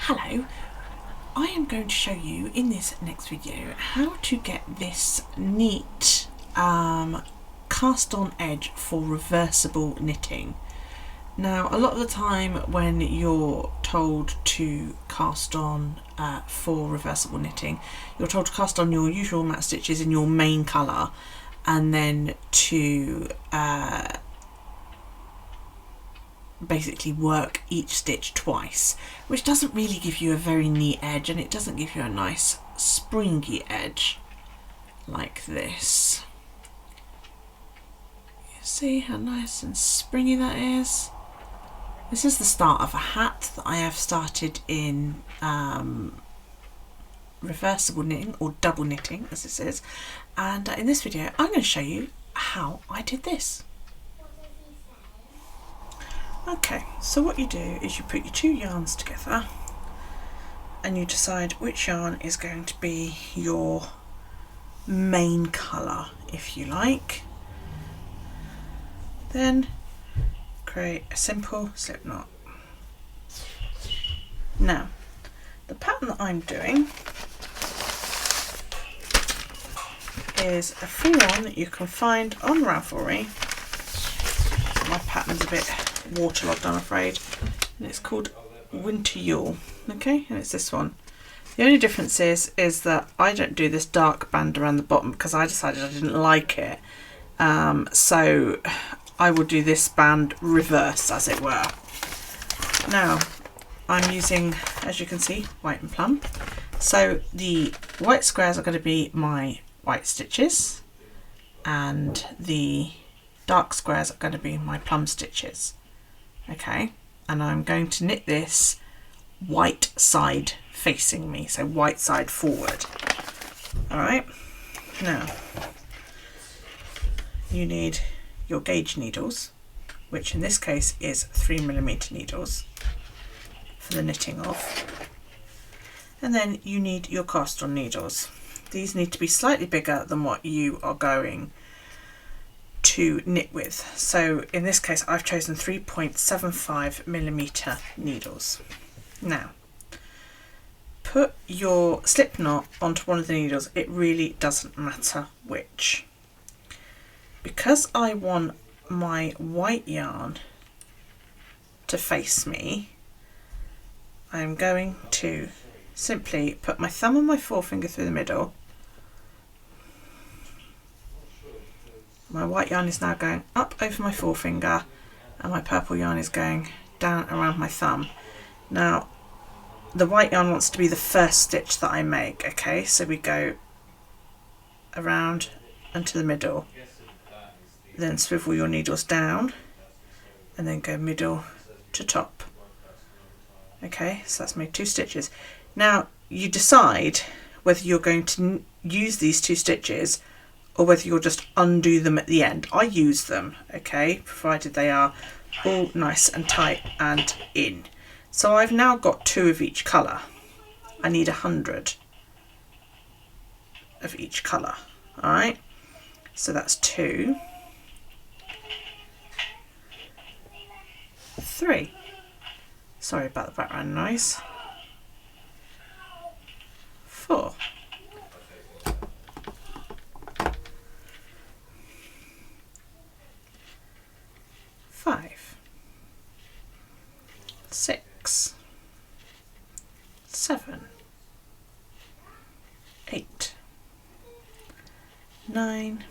Hello, I am going to show you in this next video how to get this neat cast on edge for reversible knitting. Now a lot of the time when you're told to cast on for reversible knitting, you're told to cast on your usual mat stitches in your main colour and then to basically work each stitch twice, which doesn't really give you a very neat edge, and it doesn't give you a nice springy edge like this. You see how nice and springy that is? This is the start of a hat that I have started in reversible knitting, or double knitting as this is, and in this video I'm going to show you how I did this. Okay, so what you do is you put your two yarns together and you decide which yarn is going to be your main colour, if you like. Then create a simple slip knot. Now, the pattern that I'm doing is a free one that you can find on Ravelry. My pattern's a bit waterlogged, I'm afraid, and it's called Winter Yule. Okay, and it's this one. The only difference is that I don't do this dark band around the bottom because I decided I didn't like it, so I will do this band reverse, as it were. Now I'm using, as you can see, white and plum, so the white squares are going to be my white stitches and the dark squares are going to be my plum stitches. Okay, and I'm going to knit this white side facing me, so white side forward. Alright, now you need your gauge needles, which in this case is 3mm needles for the knitting of, and then you need your cast on needles. These need to be slightly bigger than what you are going to knit with. So in this case I've chosen 3.75mm needles. Now put your slip knot onto one of the needles, it really doesn't matter which. Because I want my white yarn to face me, I'm going to simply put my thumb and my forefinger through the middle. My white yarn is now going up over my forefinger and my purple yarn is going down around my thumb. Now the white yarn wants to be the first stitch that I make, okay, so we go around and to the middle, then swivel your needles down and then go middle to top. Okay, so that's made 2 stitches. Now you decide whether you're going to use these 2 stitches or whether you'll just undo them at the end. I use them, okay, provided they are all nice and tight and in. So I've now got 2 of each colour. I need 100 of each colour, alright? So that's 2, 3. Sorry about the background noise. 4. 5, 6, 7, 8, 9,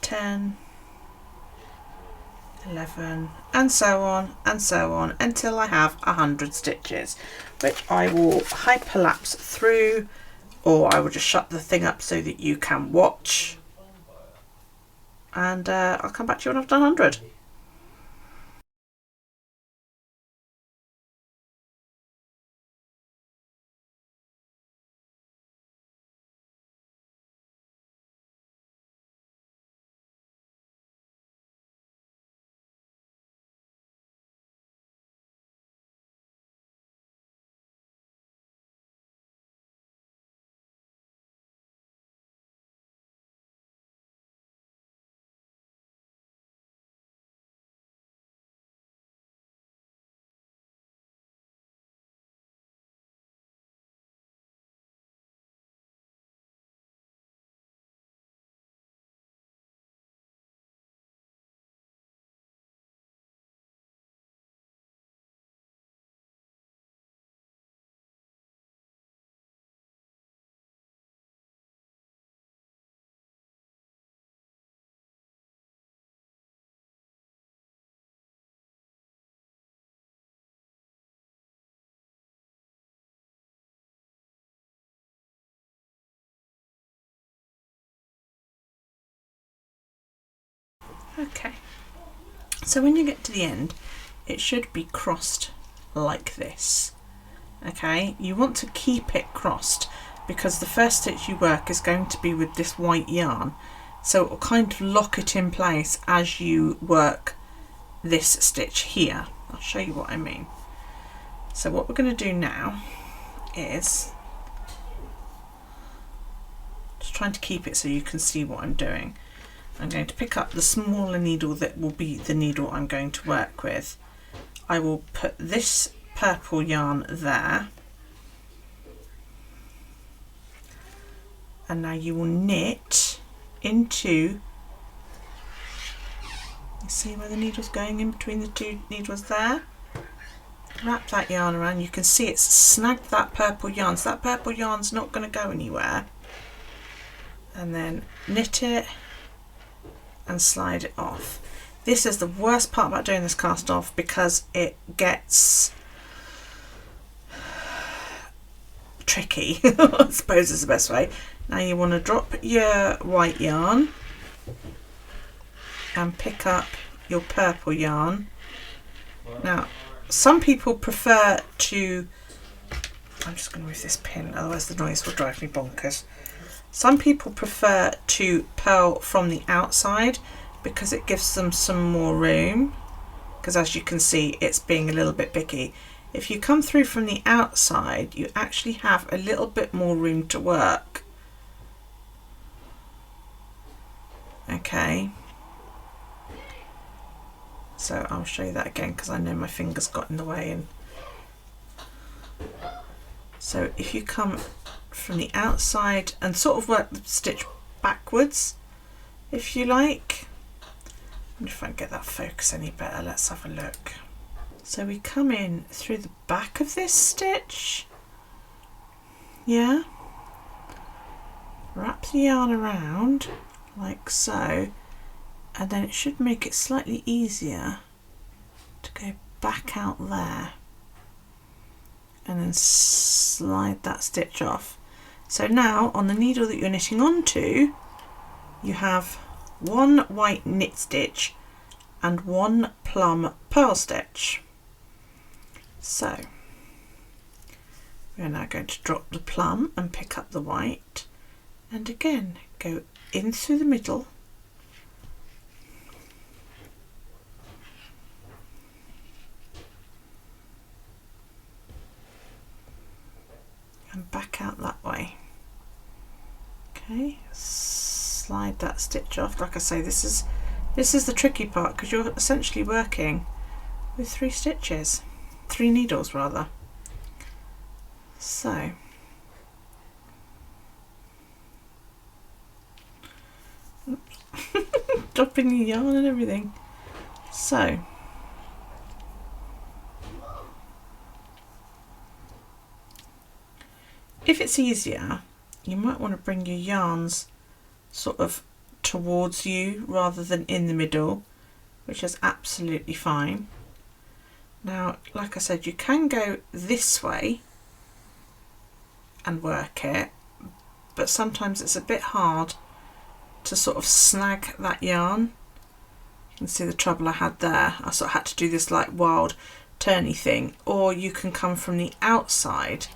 10, 11, and so on until I have 100 stitches, which I will hyperlapse through, or I will just shut the thing up so that you can watch, and I'll come back to you when I've done 100. Okay, so when you get to the end, it should be crossed like this. Okay, you want to keep it crossed because the first stitch you work is going to be with this white yarn, so it will kind of lock it in place as you work this stitch here. I'll show you what I mean. So what we're going to do now is just trying to keep it so you can see what I'm doing. I'm going to pick up the smaller needle that will be the needle I'm going to work with. I will put this purple yarn there, and now you will knit into, you see where the needle's going in between the two needles there? Wrap that yarn around. You can see it's snagged that purple yarn, so that purple yarn's not going to go anywhere. And then knit it and slide it off. This is the worst part about doing this cast off because it gets tricky, I suppose is the best way. Now you want to drop your white yarn and pick up your purple yarn. Now some people prefer to, I'm just going to move this pin otherwise the noise will drive me bonkers. Some people prefer to purl from the outside because it gives them some more room, because as you can see it's being a little bit picky. If you come through from the outside you actually have a little bit more room to work. Okay, so I'll show you that again because I know my fingers got in the way. And so if you come from the outside and sort of work the stitch backwards if you like. I wonder if I can get that focus any better. Let's have a look. So we come in through the back of this stitch, yeah, wrap the yarn around like so, and then it should make it slightly easier to go back out there and then slide that stitch off. So now on the needle that you're knitting onto, you have one white knit stitch and one plum purl stitch. So we're now going to drop the plum and pick up the white, and again go in through the middle and back out that way. Okay, slide that stitch off. Like I say, this is the tricky part because you're essentially working with three needles rather. So dropping the yarn and everything. So if it's easier, you might want to bring your yarns sort of towards you rather than in the middle, which is absolutely fine. Now, like I said, you can go this way and work it, but sometimes it's a bit hard to sort of snag that yarn. You can see the trouble I had there. I sort of had to do this like wild turny thing, or you can come from the outside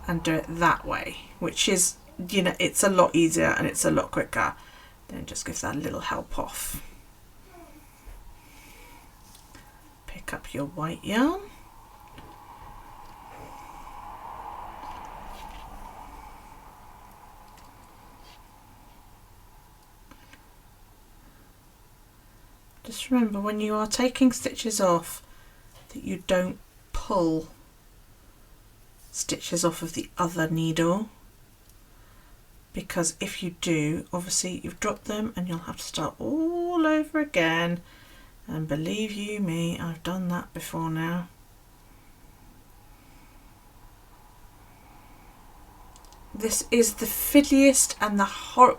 and do it that way, which is, you know, it's a lot easier and it's a lot quicker. Then it just gives that a little help off. Pick up your white yarn, just remember when you are taking stitches off that you don't pull stitches off of the other needle, because if you do, obviously you've dropped them and you'll have to start all over again, and believe you me, I've done that before now. This is the fiddliest and the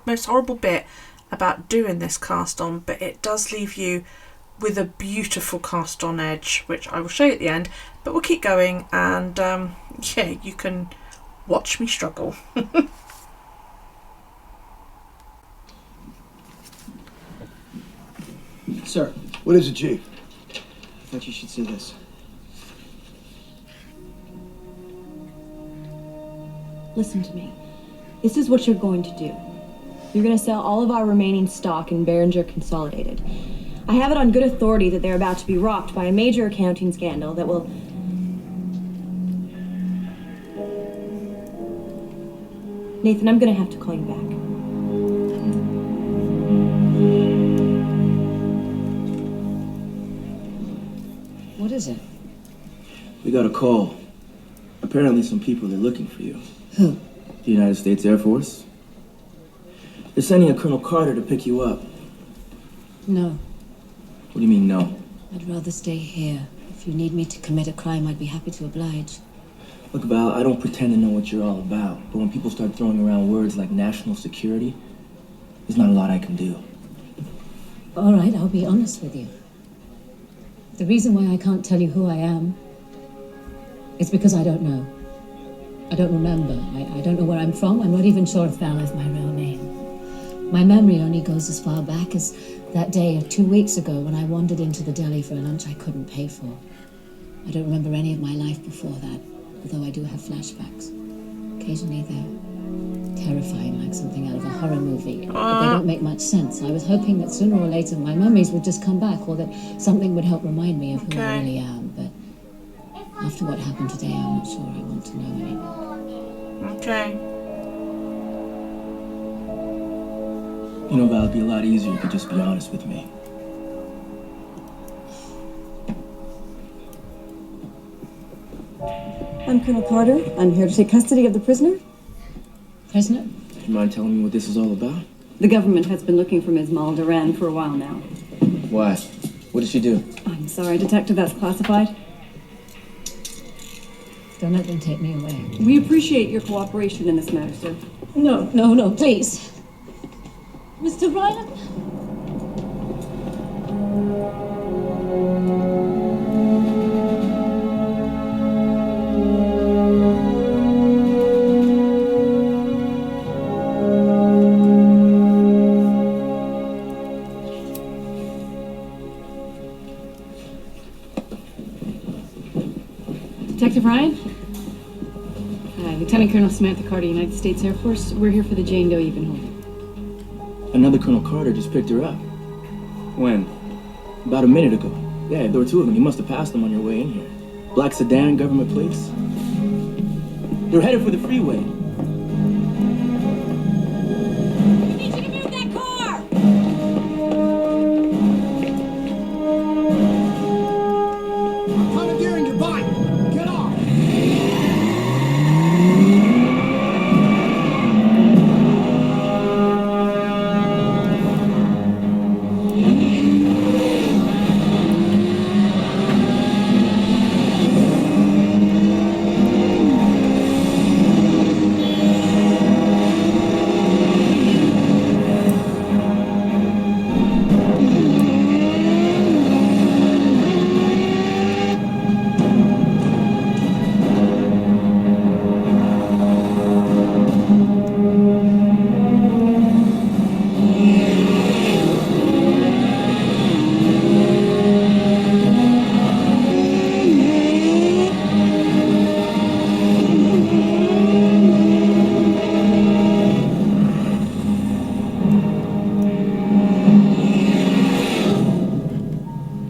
most horrible bit about doing this cast on, but it does leave you with a beautiful cast on edge, which I will show you at the end, but we'll keep going, and yeah, you can watch me struggle. Sir. What is it, Chief? I thought you should see this. Listen to me. This is what you're going to do. You're going to sell all of our remaining stock in Behringer Consolidated. I have it on good authority that they're about to be rocked by a major accounting scandal that will... Nathan, I'm going to have to call you back. What is it? We got a call. Apparently some people are looking for you. Who? The United States Air Force. They're sending a Colonel Carter to pick you up. No. What do you mean, no? I'd rather stay here. If you need me to commit a crime, I'd be happy to oblige. Look, Val, I don't pretend to know what you're all about, but when people start throwing around words like national security, there's not a lot I can do. All right, I'll be honest with you. The reason why I can't tell you who I am is because I don't know. I don't remember. I don't know where I'm from. I'm not even sure if Val is my real name. My memory only goes as far back as that day of 2 weeks ago when I wandered into the deli for a lunch I couldn't pay for. I don't remember any of my life before that, although I do have flashbacks. Occasionally they're terrifying, like something out of a horror movie, but they don't make much sense. I was hoping that sooner or later my memories would just come back, or that something would help remind me of who I really am, but after what happened today, I'm not sure I want to know anymore. Okay. You know, Val, it'd be a lot easier if you could just be honest with me. I'm Colonel Carter. I'm here to take custody of the prisoner. Prisoner? Do you mind telling me what this is all about? The government has been looking for Ms. Maldoran for a while now. Why? What did she do? I'm sorry, Detective, that's classified. Don't let them take me away. We appreciate your cooperation in this matter, sir. No, please. Mr. Ryan? Detective Ryan? Lieutenant Colonel Samantha Carter, United States Air Force. We're here for the Jane Doe you've been holding. Another Colonel Carter just picked her up. When? About a minute ago. Yeah, there were two of them. You must have passed them on your way in here. Black sedan, government plates. They're headed for the freeway. I need you to move that car! I'm commandeering your bike! Get off!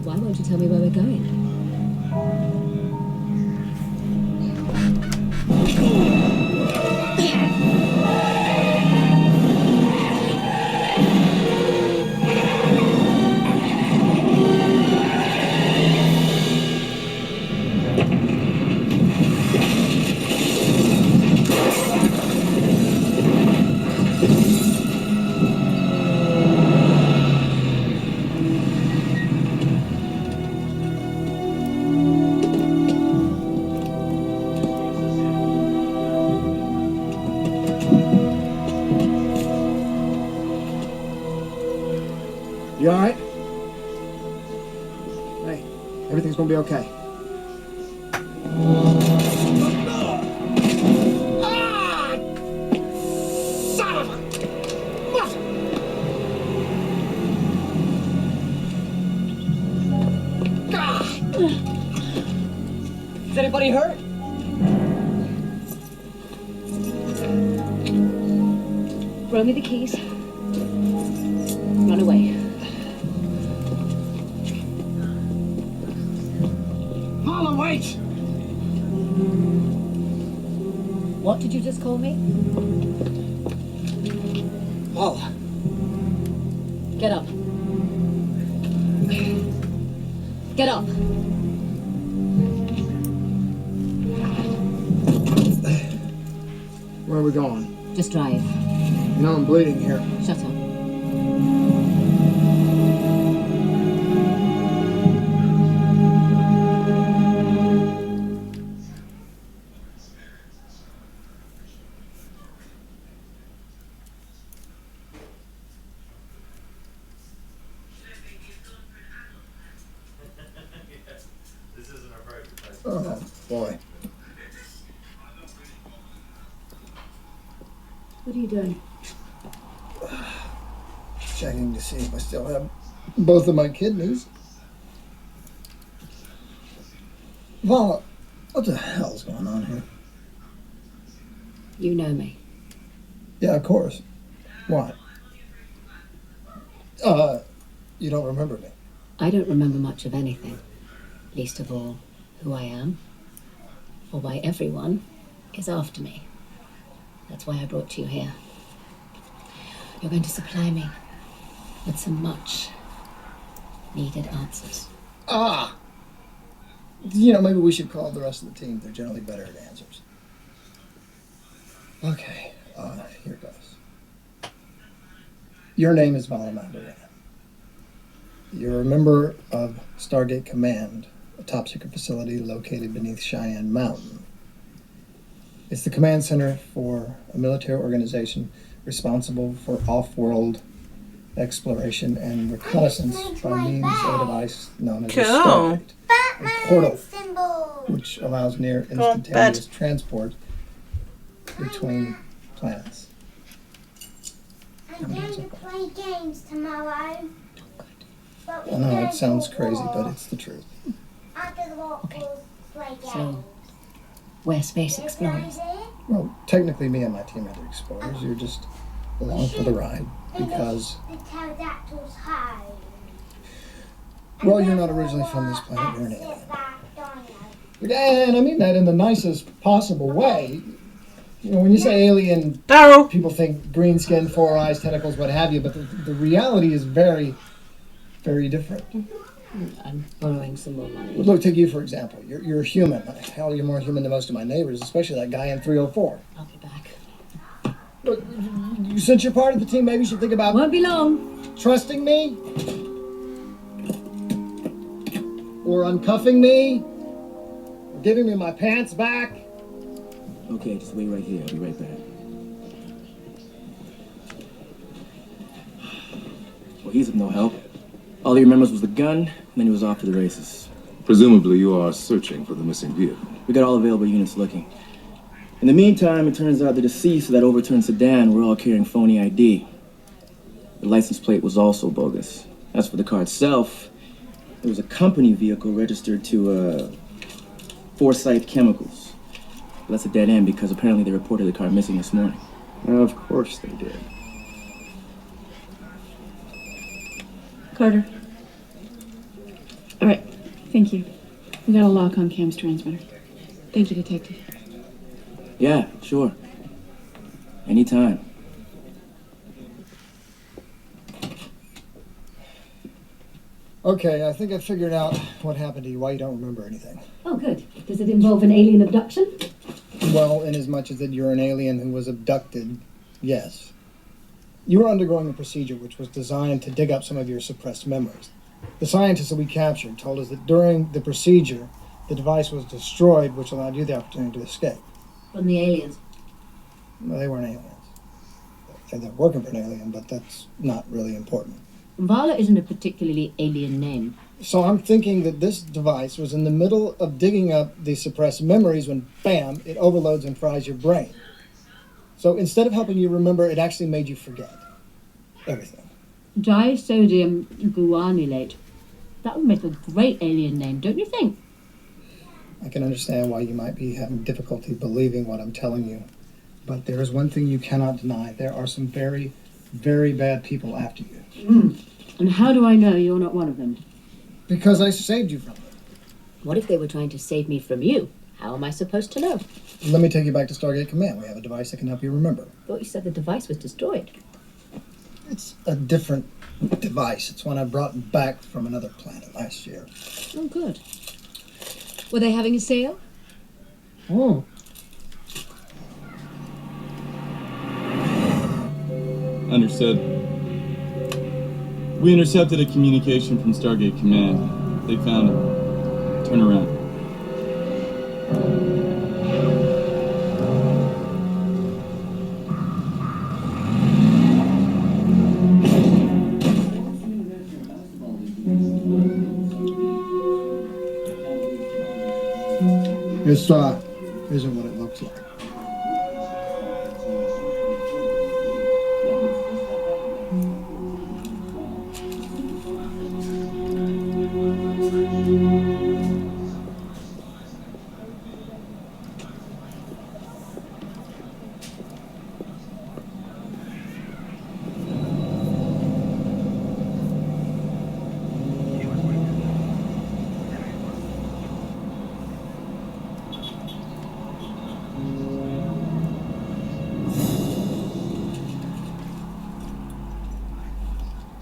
Why won't you tell me where we're going? You all right? Hey, everything's gonna be okay. Alright. Throw me the keys. Run away. Paula, wait! What did you just call me? Paula. Get up. Get up. Where are we going? Just drive. No, I'm bleeding here. Shut up. Oh, boy. What are you doing? Checking to see if I still have both of my kidneys. Vala, what the hell's going on here? You know me. Yeah, of course. Why? You don't remember me? I don't remember much of anything. Least of all, who I am. Or why everyone is after me. That's why I brought you here. You're going to supply me with some much needed answers. Ah! You know, maybe we should call the rest of the team. They're generally better at answers. Okay, here goes. Your name is Vala Mandarin. You're a member of Stargate Command, a top-secret facility located beneath Cheyenne Mountain. It's the command center for a military organization responsible for off-world exploration and reconnaissance by means of a device known as a Stargate, a portal, which allows near instantaneous transport between planets. I'm going to play games tomorrow. I know it sounds crazy, but it's the truth. After the walk, we'll play games. So, we're space explorers. Well, technically me and my team are the explorers. You're just along for the ride because... The pterodactyls hide. Well, you're not originally from this planet, you're an alien. And I mean that in the nicest possible way. You know, when you say alien, Daryl. people think green skin, 4 eyes, tentacles, what have you, but the reality is very, very different. I'm borrowing some more money. Look, take you for example. You're human. Hell, you're more human than most of my neighbors, especially that guy in 304. I'll be back. Look, since you're part of the team, maybe you should think about Won't be long. trusting me, or uncuffing me, or giving me my pants back. Okay, just wait right here. I'll be right back. Well, he's of no help. All he remembers was the gun, and then he was off to the races. Presumably you are searching for the missing vehicle. We got all available units looking. In the meantime, it turns out the deceased of that overturned sedan were all carrying phony ID. The license plate was also bogus. As for the car itself, it was a company vehicle registered to, Foresight Chemicals. But that's a dead end because apparently they reported the car missing this morning. Of course they did. Carter. All right, thank you. We got a lock on Cam's transmitter. Thank you, Detective. Yeah, sure. Anytime. Okay, I think I figured out what happened to you, why you don't remember anything. Oh, good. Does it involve an alien abduction? Well, in as much as that you're an alien who was abducted, yes. You were undergoing a procedure which was designed to dig up some of your suppressed memories. The scientists that we captured told us that during the procedure, the device was destroyed, which allowed you the opportunity to escape. From the aliens. Well, they weren't aliens. They're working for an alien, but that's not really important. Vala isn't a particularly alien name. So I'm thinking that this device was in the middle of digging up the suppressed memories when, bam, it overloads and fries your brain. So instead of helping you remember, it actually made you forget everything. Disodium guanylate. That would make a great alien name, don't you think? I can understand why you might be having difficulty believing what I'm telling you. But there is one thing you cannot deny. There are some very, very bad people after you. And how do I know you're not one of them? Because I saved you from them. What if they were trying to save me from you? How am I supposed to know? Let me take you back to Stargate Command. We have a device that can help you remember. I thought you said the device was destroyed. It's a different device. It's one I brought back from another planet last year. Oh, good. Were they having a sale? Oh. Understood. We intercepted a communication from Stargate Command. They found it. Turn around. This isn't what it looks like.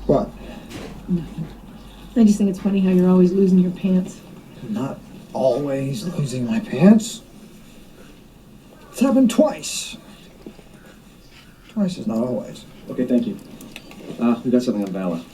What? Nothing. I just think it's funny how you're always losing your pants. Not always losing my pants. It's happened twice. Twice is not always. Okay, thank you. We got something on Vala.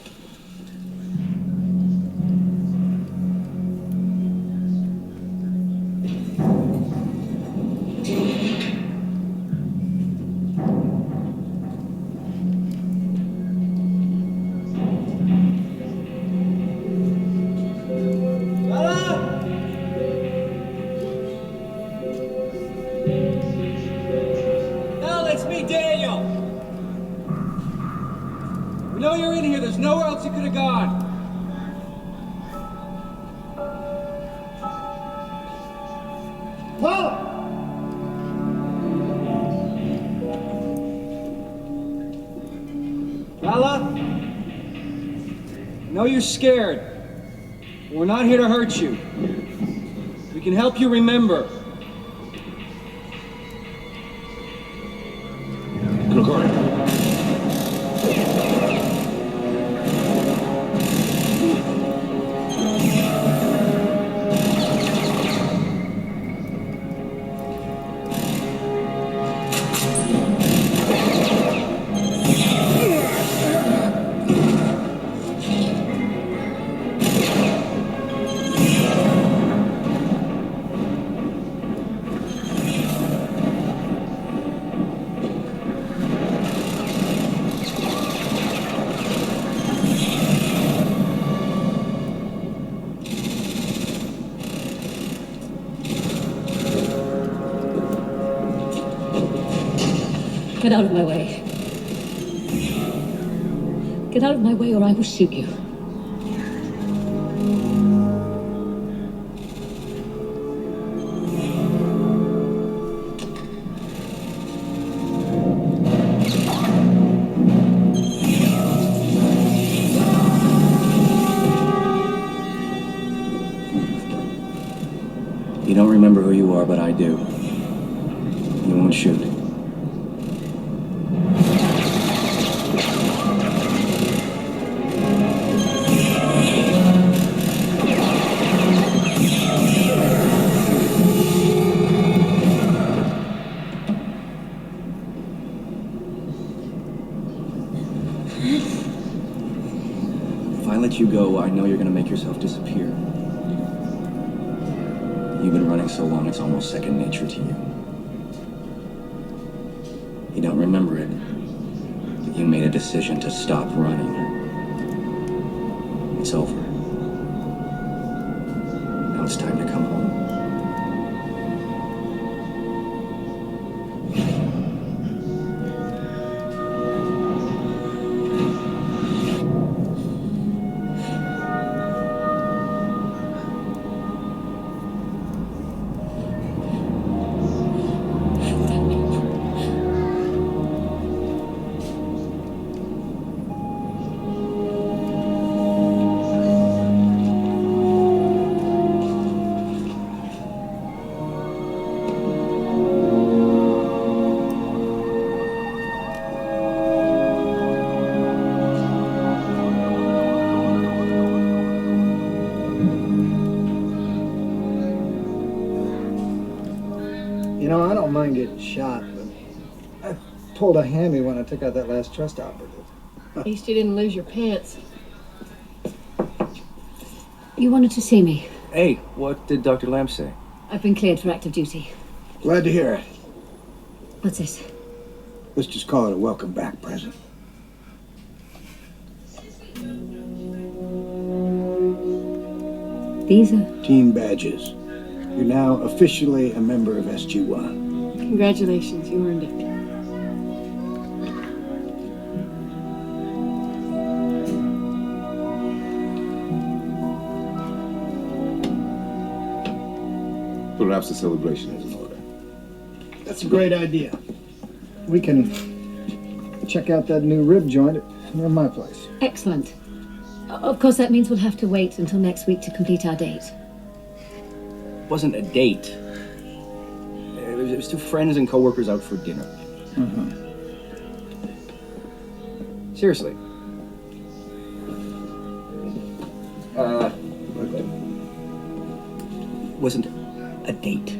Nowhere else you could have gone. Paula! Vala? I know you're scared. We're not here to hurt you. We can help you remember. Record. Get out of my way. Get out of my way or I will shoot you. You don't remember who you are, but I do. You won't shoot. If I let you go, I know you're gonna make yourself disappear. You've been running so long, it's almost second nature to you. You don't remember it, but you made a decision to stop running. It's over. Now it's time to come home. You know, I don't mind getting shot, but I pulled a hammy when I took out that last trust operative. At least you didn't lose your pants. You wanted to see me. Hey, what did Dr. Lamb say? I've been cleared for active duty. Glad to hear it. What's this? Let's just call it a welcome back present. These are... Team badges. You're now officially a member of SG-1. Congratulations, you earned it. Perhaps a celebration is in order. That's a great idea. We can check out that new rib joint near my place. Excellent. Of course, that means we'll have to wait until next week to complete our date. It wasn't a date. It was two friends and coworkers out for dinner. Mm-hmm. Seriously. Wasn't a date.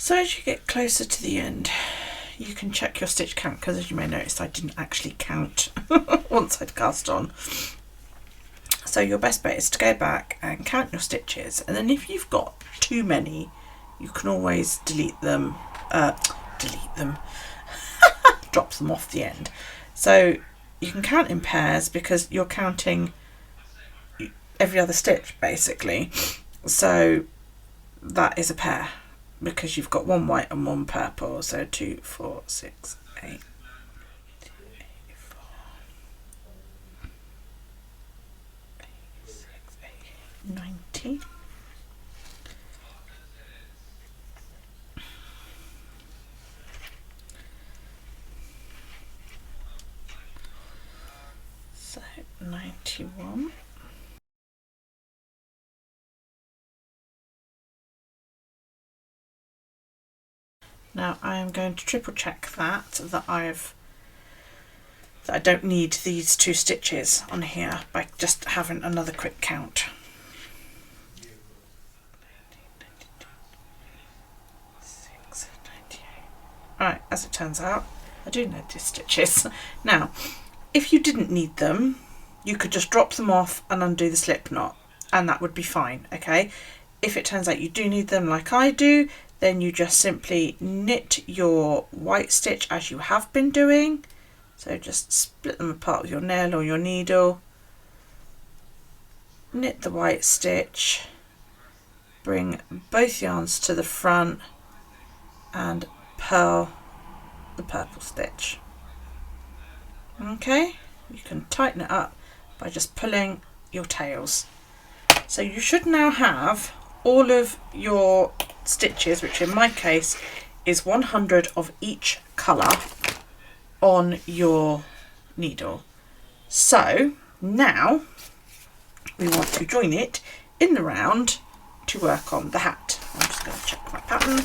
So as you get closer to the end, you can check your stitch count, because as you may notice, I didn't actually count once I'd cast on. So your best bet is to go back and count your stitches, and then if you've got too many, you can always delete them, drop them off the end. So you can count in pairs because you're counting every other stitch basically. So that is a pair because you've got one white and one purple. So 2, 4, 6, 8. 90. So 91. Now I am going to triple check that I don't need these 2 stitches on here by just having another quick count. Alright, as it turns out, I do need these stitches. Now, if you didn't need them, you could just drop them off and undo the slip knot, and that would be fine, okay? If it turns out you do need them like I do, then you just simply knit your white stitch as you have been doing. So just split them apart with your nail or your needle, knit the white stitch, bring both yarns to the front and purl the purple stitch. Okay, you can tighten it up by just pulling your tails. So you should now have all of your stitches, which in my case is 100 of each colour, on your needle. So now we want to join it in the round to work on the hat. I'm just going to check my pattern.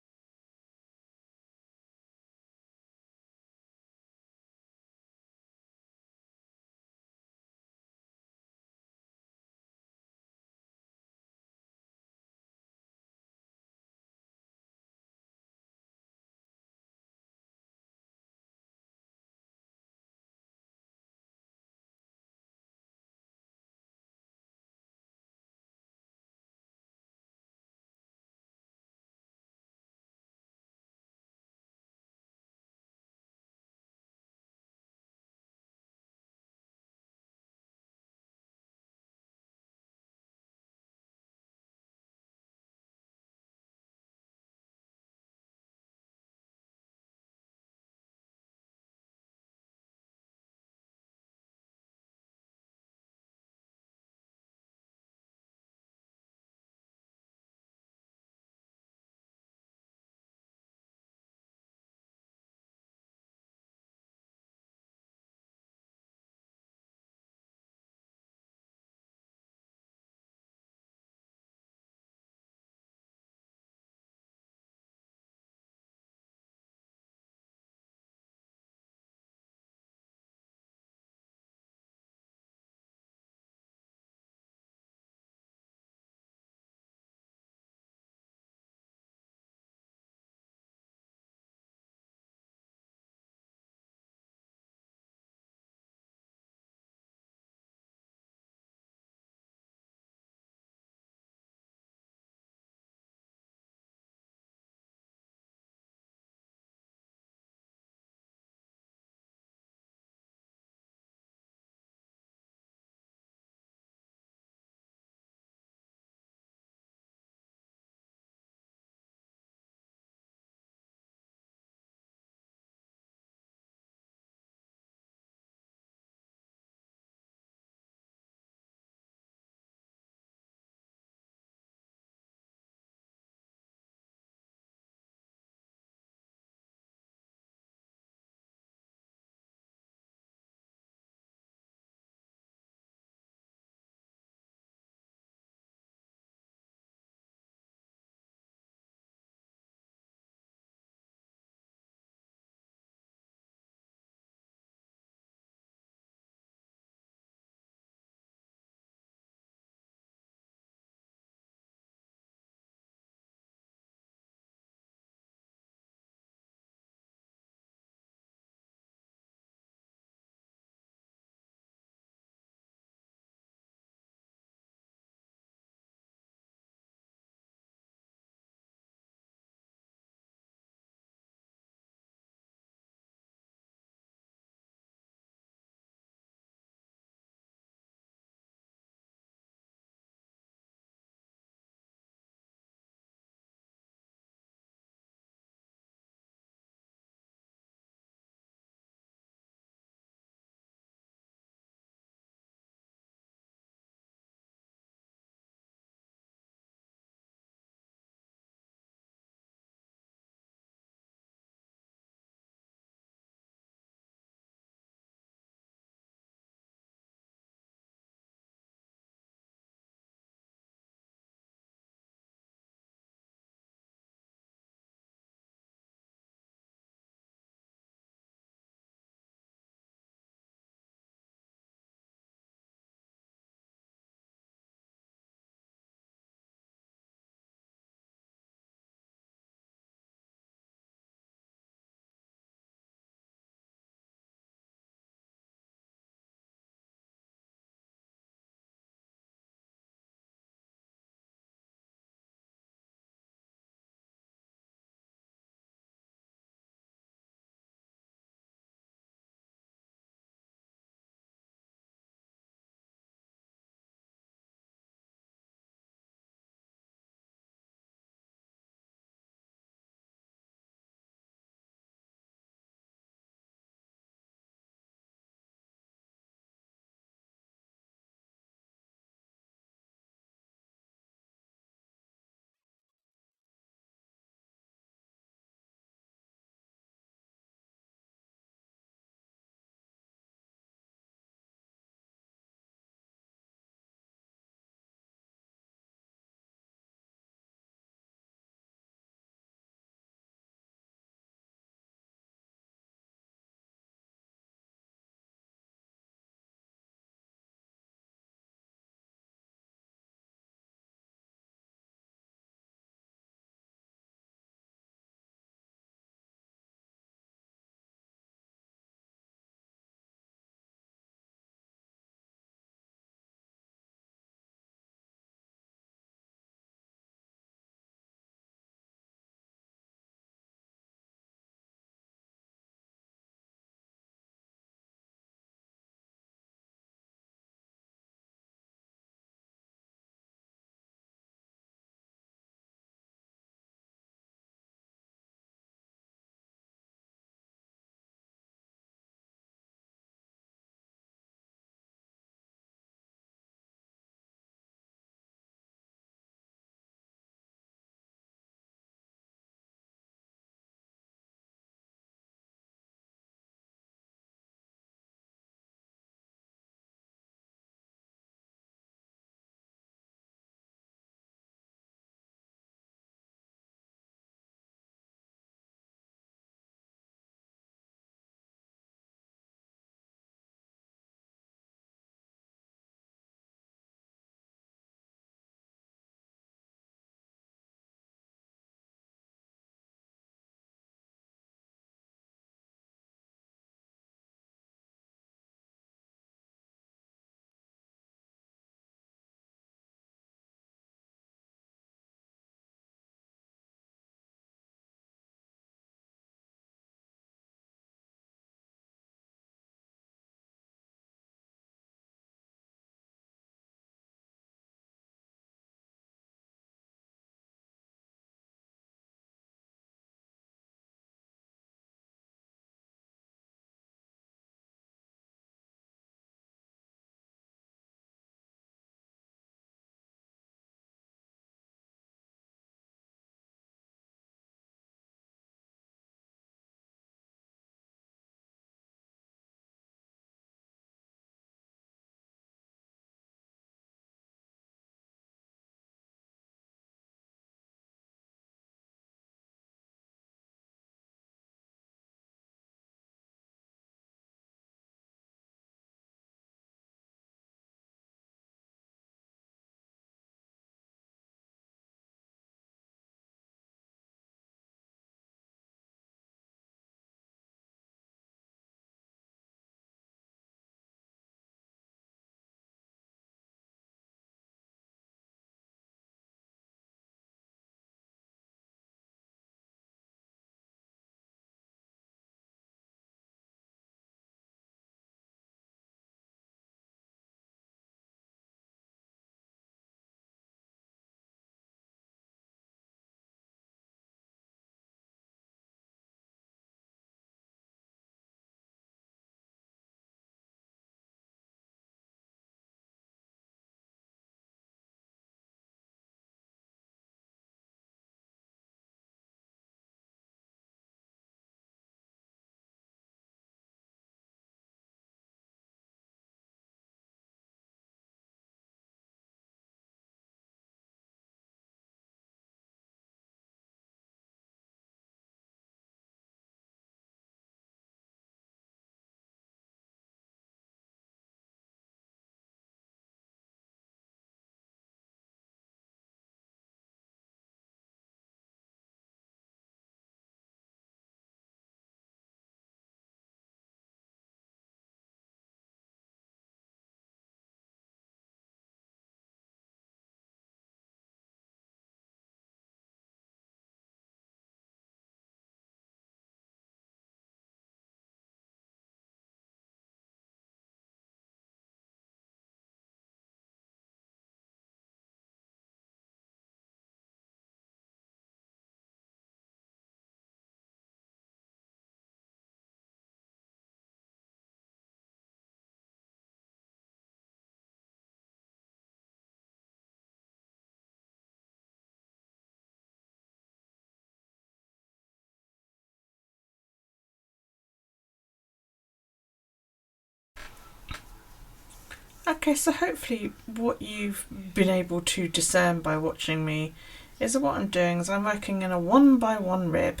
Okay, so hopefully what you've been able to discern by watching me is that what I'm doing is I'm working in a 1x1 rib.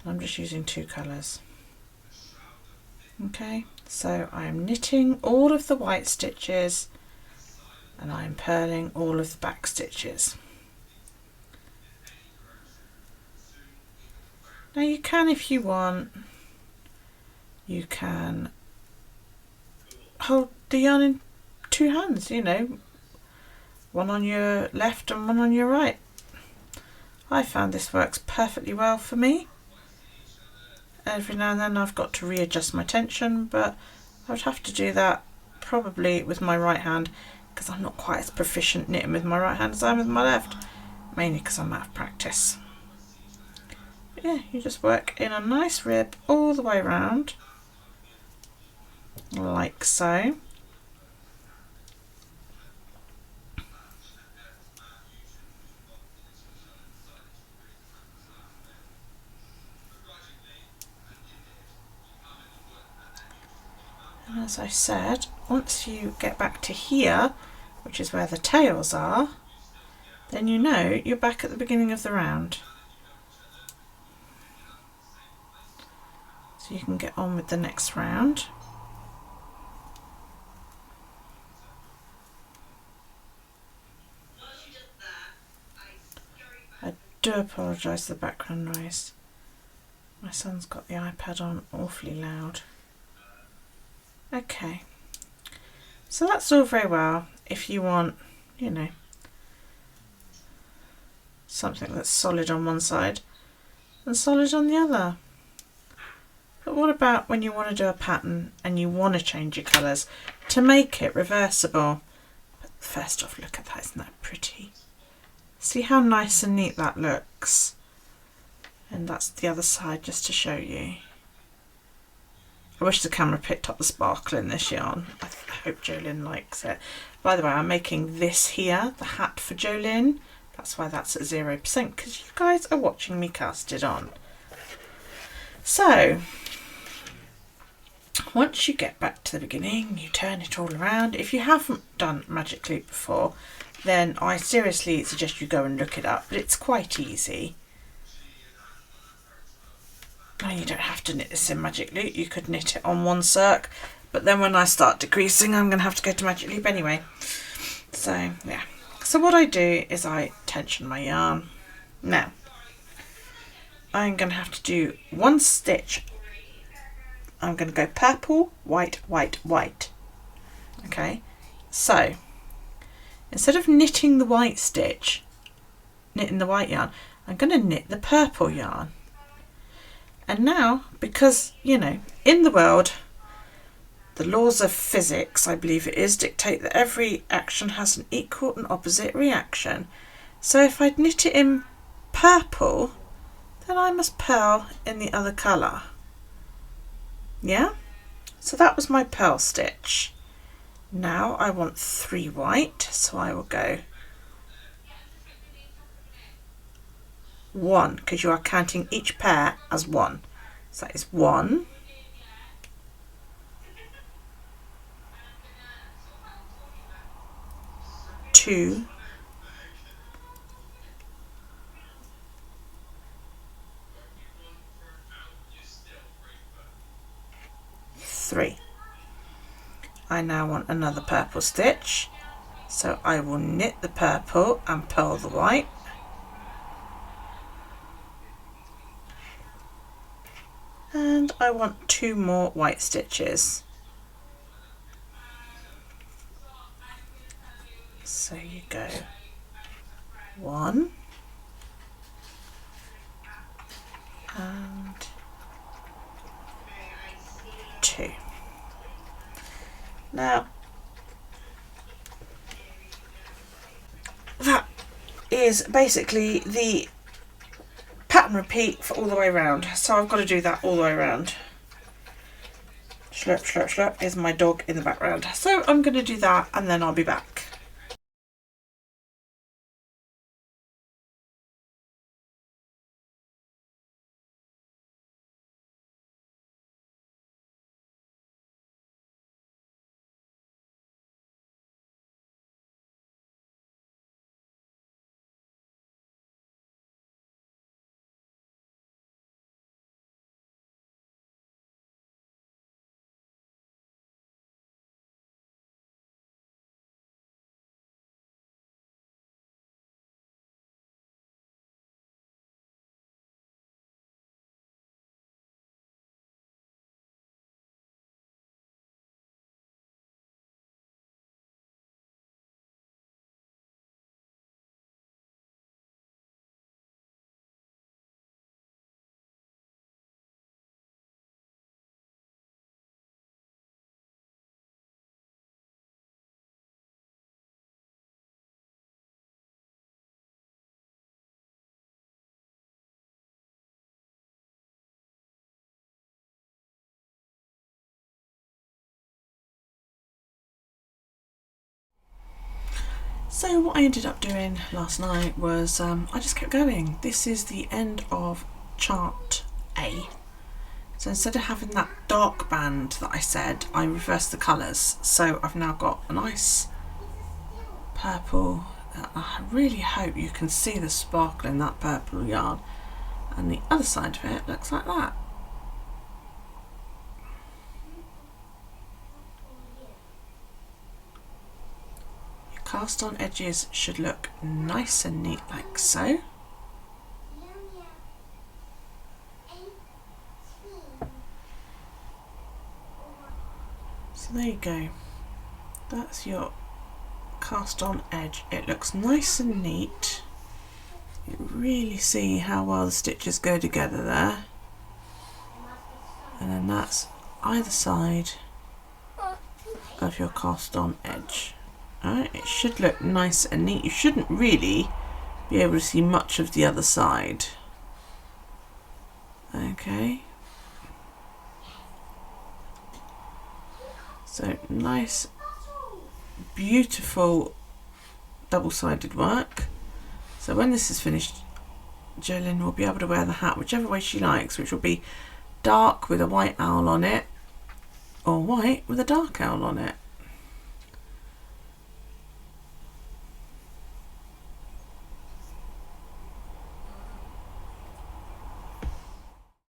I'm just using 2 colours. Okay, so I am knitting all of the white stitches and I'm purling all of the back stitches. Now you can, if you want, you can hold the yarn in 2 hands, you know, one on your left and one on your right. I found this works perfectly well for me. Every now and then I've got to readjust my tension, but I would have to do that probably with my right hand because I'm not quite as proficient knitting with my right hand as I am with my left, mainly because I'm out of practice. But yeah, you just work in a nice rib all the way around, like so. And as I said, once you get back to here, which is where the tails are, then you know you're back at the beginning of the round. So you can get on with the next round. I do apologise for the background noise. My son's got the iPad on awfully loud. Okay, so that's all very well if you want, you know, something that's solid on one side and solid on the other. But what about when you want to do a pattern and you want to change your colours to make it reversible? But first off, look at that, isn't that pretty? See how nice and neat that looks? And that's the other side just to show you. I wish the camera picked up the sparkle in this yarn. I hope Jolene likes it. By the way, I'm making this here, the hat for Jolene. That's why that's at 0%, because you guys are watching me cast it on. So, once you get back to the beginning, you turn it all around. If you haven't done Magic Loop before, then I seriously suggest you go and look it up, but it's quite easy. And you don't have to knit this in Magic Loop, you could knit it on one circ, but then when I start decreasing I'm going to have to go to Magic Loop anyway. So yeah, so what I do is I tension my yarn. Now I'm going to have to do 1 stitch. I'm going to go purple, white, white, white. Okay, so instead of knitting the white stitch, knitting the white yarn, I'm going to knit the purple yarn. And now, because, you know, in the world, the laws of physics, I believe it is, dictate that every action has an equal and opposite reaction. So if I'd knit it in purple, then I must purl in the other colour. Yeah? So that was my purl stitch. Now I want 3 white, so I will go 1, because you are counting each pair as 1. So that is 1, 2, 3. I now want another purple stitch, so I will knit the purple and purl the white. And I want 2 more white stitches. So you go 1 and 2. Now that is basically the pattern repeat for all the way around. So I've got to do that all the way around. Schlurp, schlurp, schlurp is my dog in the background. So I'm going to do that and then I'll be back. So what I ended up doing last night was I just kept going. This is the end of chart A. So instead of having that dark band that I said, I reversed the colours. So I've now got a nice purple. I really hope you can see the sparkle in that purple yarn. And the other side of it looks like that. Your cast on edges should look nice and neat like so. So there you go. That's your cast on edge. It looks nice and neat. You really see how well the stitches go together there. And then that's either side of your cast on edge. Alright, it should look nice and neat. You shouldn't really be able to see much of the other side. Okay. So nice, beautiful double-sided work. So when this is finished, Jolyn will be able to wear the hat whichever way she likes, which will be dark with a white owl on it, or white with a dark owl on it.